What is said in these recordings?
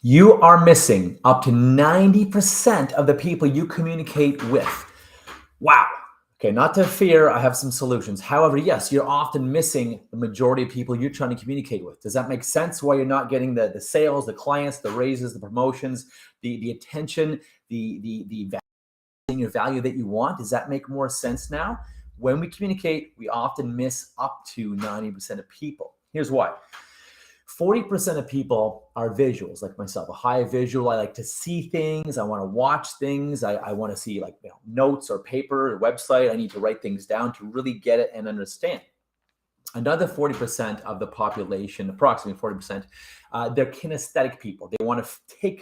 You are missing up to 90% of the people you communicate with. Wow. Okay, not to fear, I have some solutions. However, yes, you're often missing the majority of people you're trying to communicate with. Does that make sense? Why you're not getting the sales, the clients, the raises, the promotions, the attention, the your value that you want? Does that make more sense now? When we communicate, we often miss up to 90% of people. Here's why. 40% of people are visuals, like myself, a high visual. I like to see things. I want to watch things. I want to see like notes or paper or website. I need to write things down to really get it and understand. Another 40% of the population, approximately 40%, they're kinesthetic people. They want to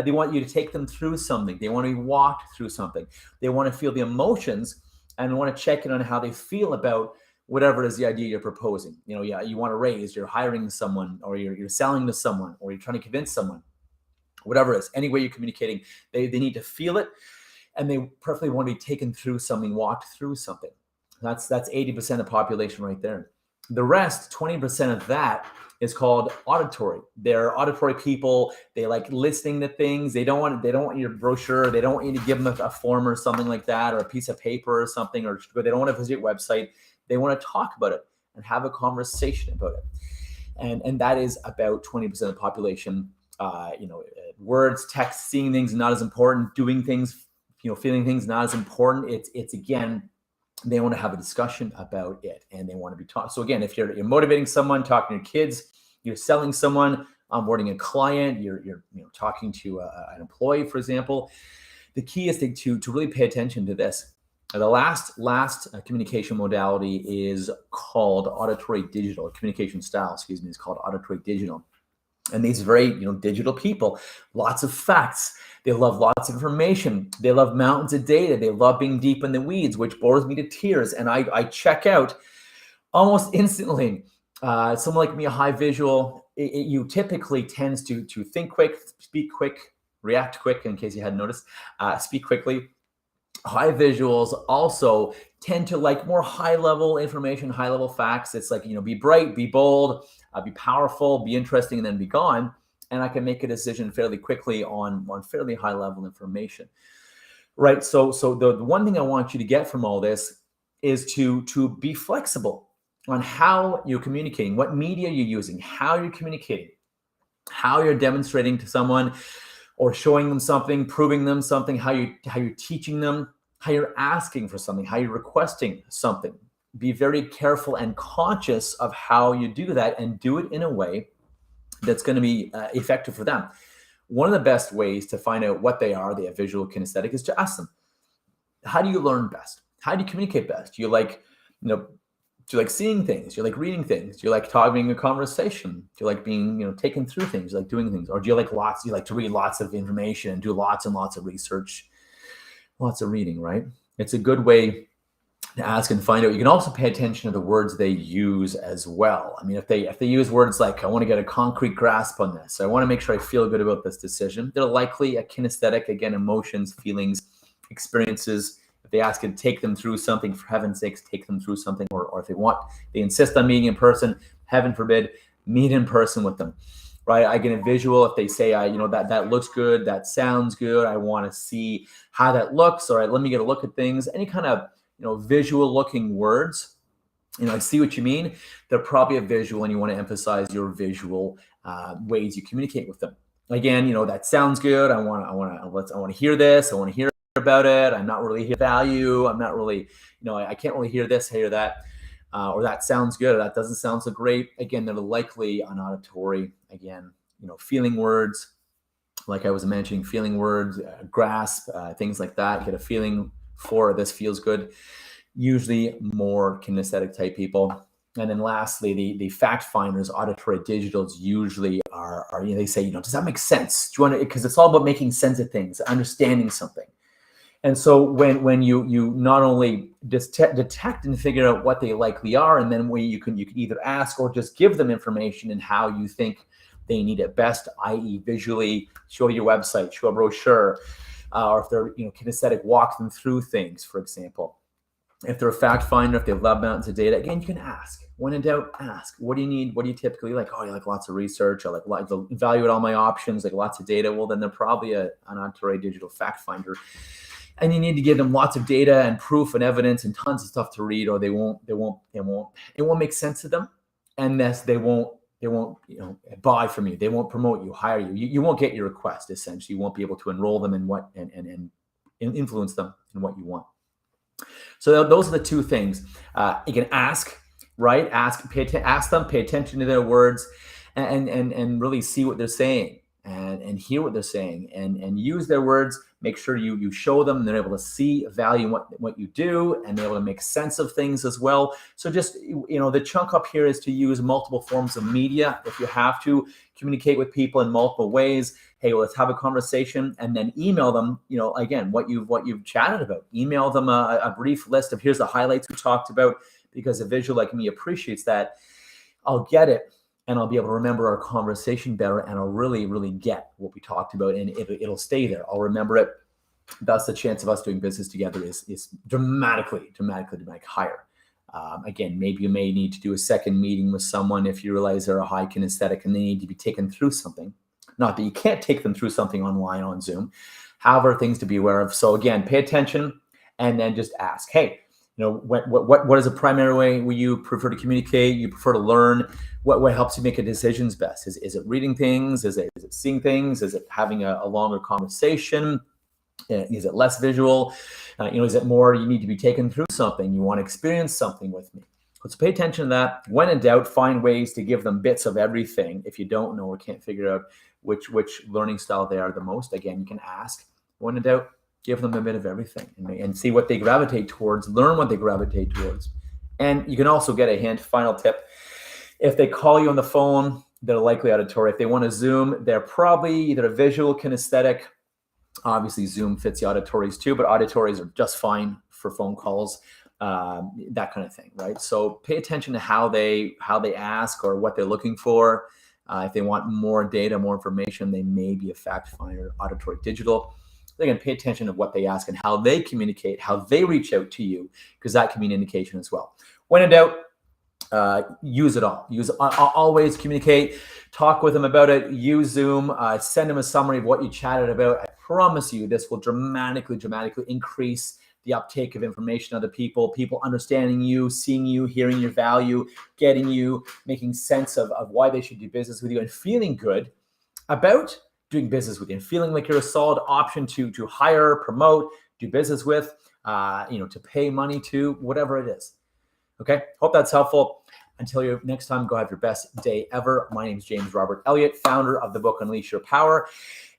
they want you to take them through something. They want to be walked through something. They want to feel the emotions and want to check in on how they feel about whatever is the idea you're proposing. Yeah, you want to raise, you're hiring someone, or you're selling to someone, or you're trying to convince someone, whatever it is. Any way you're communicating, they need to feel it, and they preferably want to be taken through something, walked through something. That's 80% of the population right there. The rest, 20% of that, is called auditory. They're auditory people. They like listening to things. They don't want your brochure. They don't want you to give them a form or something like that, or a piece of paper or something, or they don't want to visit your website. They want to talk about it and have a conversation about it. And that is about 20% of the population. Words, text, seeing things not as important. Doing things, feeling things not as important. It's again, they want to have a discussion about it, and they want to be taught. So again, if you're motivating someone, talking to your kids, you're selling someone, onboarding a client, you're talking to an employee, for example, the key is to really pay attention to this. The last communication modality is called auditory digital. Communication style, is called auditory digital. And these very, digital people, lots of facts. They love lots of information. They love mountains of data. They love being deep in the weeds, which bores me to tears. And I check out almost instantly. Someone like me, a high visual, you typically tends to think quick, speak quick, react quick, in case you hadn't noticed, speak quickly. High visuals also tend to like more high level information, high level facts. It's like, be bright, be bold, be powerful, be interesting, and then be gone. And I can make a decision fairly quickly on fairly high level information. Right. So the one thing I want you to get from all this is to be flexible on how you're communicating, what media you're using, how you're communicating, how you're demonstrating to someone or showing them something, proving them something, how you're teaching them, how you're asking for something, how you're requesting something. Be very careful and conscious of how you do that, and do it in a way that's going to be effective for them. One of the best ways to find out what they are visual, kinesthetic, is to ask them, how do you learn best? How do you communicate best? Do you like, do you like seeing things? Do you like reading things? Do you like having a conversation? Do you like being, taken through things? Do you like doing things? Or do you like to read lots of information and do lots and lots of research, lots of reading, right? It's a good way to ask and find out. You can also pay attention to the words they use as well. I mean, if they use words like, I want to get a concrete grasp on this, I want to make sure I feel good about this decision, they're likely a kinesthetic, again, emotions, feelings, experiences. If they ask you to take them through something, for heaven's sakes, take them through something. Or if they insist on meeting in person, heaven forbid, meet in person with them, right? I get a visual if they say, that looks good, that sounds good, I want to see how that looks. All right, let me get a look at things. Any kind of, visual looking words, I see what you mean. They're probably a visual, and you want to emphasize your visual ways you communicate with them. Again, that sounds good. I want to hear this. I want to hear about it. I'm not really hear value. I'm not really, I can't really hear this, hear that, or that sounds good, or that doesn't sound so great. Again, they're likely an auditory. Again, feeling words, like I was mentioning, feeling words, grasp, things like that. Get a feeling for this feels good. Usually more kinesthetic type people. And then lastly, the fact finders, auditory digitals, usually are they say, does that make sense? Do you want to? Because it's all about making sense of things, understanding something. And so when you not only detect and figure out what they likely are, and then you can either ask or just give them information and how you think they need it best, i.e. visually show your website, show a brochure, or if they're kinesthetic, walk them through things, for example. If they're a fact finder, if they love mountains of data, again, you can ask. When in doubt, ask. What do you need? What do you typically like? Oh, you like lots of research. I like to evaluate all my options, like lots of data. Well, then they're probably an Auditori digital fact finder. And you need to give them lots of data and proof and evidence and tons of stuff to read, or it won't make sense to them. And thus they won't buy from you. They won't promote you, hire you. You won't get your request, essentially. You won't be able to enroll them in what and influence them in what you want. So those are the two things. You can ask, right? Ask them, pay attention to their words, and really see what they're saying and hear what they're saying and use their words. Make sure you show them, and they're able to see value in what you do, and they're able to make sense of things as well. So just, the chunk up here is to use multiple forms of media. If you have to communicate with people in multiple ways, hey, well, let's have a conversation, and then email them, again, what you've chatted about. Email them a brief list of, here's the highlights we talked about, because a visual like me appreciates that. I'll get it, and I'll be able to remember our conversation better, and I'll really, really get what we talked about, and it'll stay there. I'll remember it. Thus, the chance of us doing business together is dramatically higher. Again, maybe you may need to do a second meeting with someone if you realize they're a high kinesthetic and they need to be taken through something. Not that you can't take them through something online on Zoom. However, things to be aware of. So again, pay attention, and then just ask, hey, what is a primary way you prefer to communicate? You prefer to learn? What helps you make a decisions best? Is it reading things? Is it seeing things? Is it having a longer conversation? Is it less visual? Is it more you need to be taken through something? You want to experience something with me? Let's pay attention to that. When in doubt, find ways to give them bits of everything. If you don't know or can't figure out which learning style they are the most, again, you can ask. When in doubt, give them a bit of everything and see what they gravitate towards, learn what they gravitate towards. And you can also get a hint, final tip. If they call you on the phone, they're likely auditory. If they want to Zoom, they're probably either a visual kinesthetic. Obviously, Zoom fits the auditories too, but auditories are just fine for phone calls, that kind of thing, right? So pay attention to how they ask or what they're looking for. If they want more data, more information, they may be a fact finder, auditory digital. Again, pay attention to what they ask and how they communicate, how they reach out to you, because that can be an indication as well. When in doubt, use it all. Always communicate, talk with them about it, use Zoom, send them a summary of what you chatted about. I promise you this will dramatically increase the uptake of information to other people understanding you, seeing you, hearing your value, getting you, making sense of why they should do business with you, and feeling good about doing business with you, and feeling like you're a solid option to hire, promote, do business with, to pay money to, whatever it is. Okay, hope that's helpful. Until you next time, go have your best day ever. My name is James Robert Elliott, founder of the book Unleash Your Power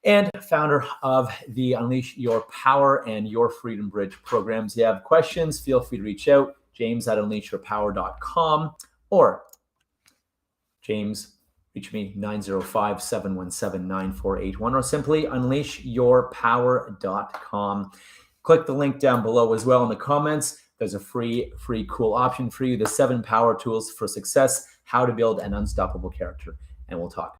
and founder of the Unleash Your Power and Your Freedom Bridge programs. If you have questions, feel free to reach out, james@unleashyourpower.com, or James, reach me, 905-717-9481, or simply unleashyourpower.com. Click the link down below as well in the comments. There's a free cool option for you, the 7 power tools for success, how to build an unstoppable character. And we'll talk.